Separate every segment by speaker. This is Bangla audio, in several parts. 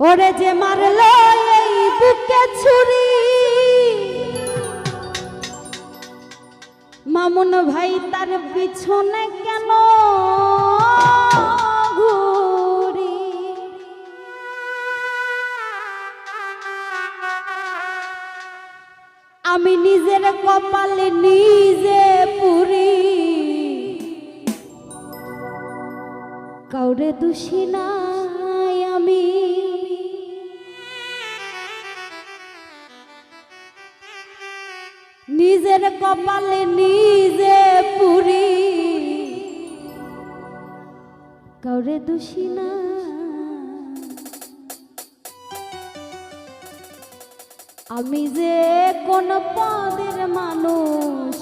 Speaker 1: ওরে যে মারলো এই বুকে ছুরি, মামুন ভাই তার পিছনে কেন ঘুরি? আমি নিজের কপালে নিজে পুরি, কাউরে দোষী নাই আমি। নিজের কপালে নিজে পুরি, কাউরে দোষী না। আমি যে কোন পদের মানুষ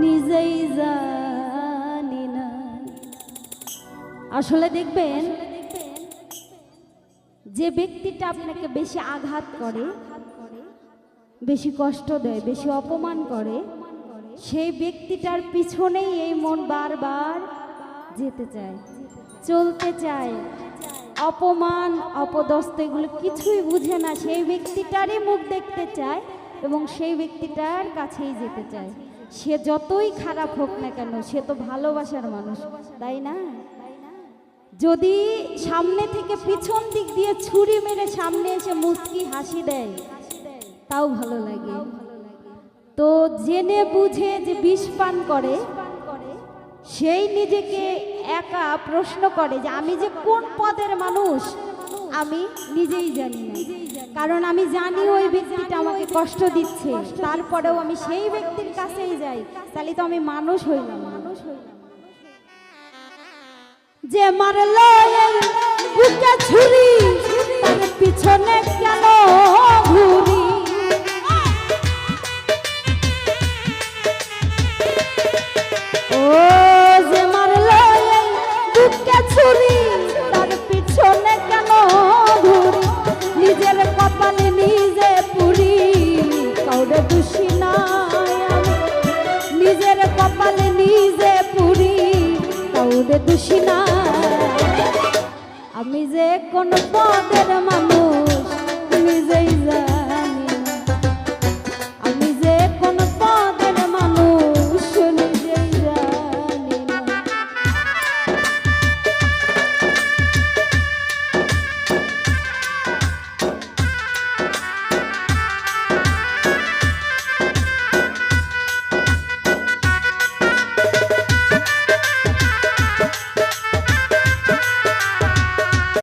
Speaker 1: নিজেই জানি না। আসলে দেখবেন, যে ব্যক্তিটা আপনাকে বেশি আঘাত করে, বেশি কষ্ট দেয়, বেশি অপমান করে, সেই ব্যক্তিটার পিছনেই এই মন বারবার যেতে চায়, চলতে চায়। অপমান অপদস্থ এগুলো কিছুই বুঝে না, সেই ব্যক্তিটারই মুখ দেখতে চায় এবং সেই ব্যক্তিটার কাছেই যেতে চায়। সে যতই খারাপ হোক না কেন, সে তো ভালোবাসার মানুষ, তাই না? যদি সামনে থেকে পিছন দিক দিয়ে ছুরি মেরে সামনে এসে মুচকি হাসি দেয়, তাও ভালো লাগে। তো জেনে বুঝে যে বিষ পান করে, সেই নিজেকে একা প্রশ্ন করে যে আমি যে কোন পদের মানুষ আমি নিজেই জানি না। কারণ আমি জানি ওই ব্যক্তিটা আমাকে কষ্ট দিচ্ছে, তারপরেও আমি সেই ব্যক্তির কাছেই যাই, তাহলে তো আমি মানুষ হইলাম না। যে মারলো এই বুকে ছুরি, তার পিছনে কেন ঘুরি? ও যে মারলো এই বুকে ছুরি, তার পিছনে কেন ঘুরি? নিজের কপালে নিজে পুরি, কাউরে দোষী নাই আমি। নিজের কপালে নিজে পুরি, কাউরে দোষী নাই। আমি যে কোন পদের মানুষ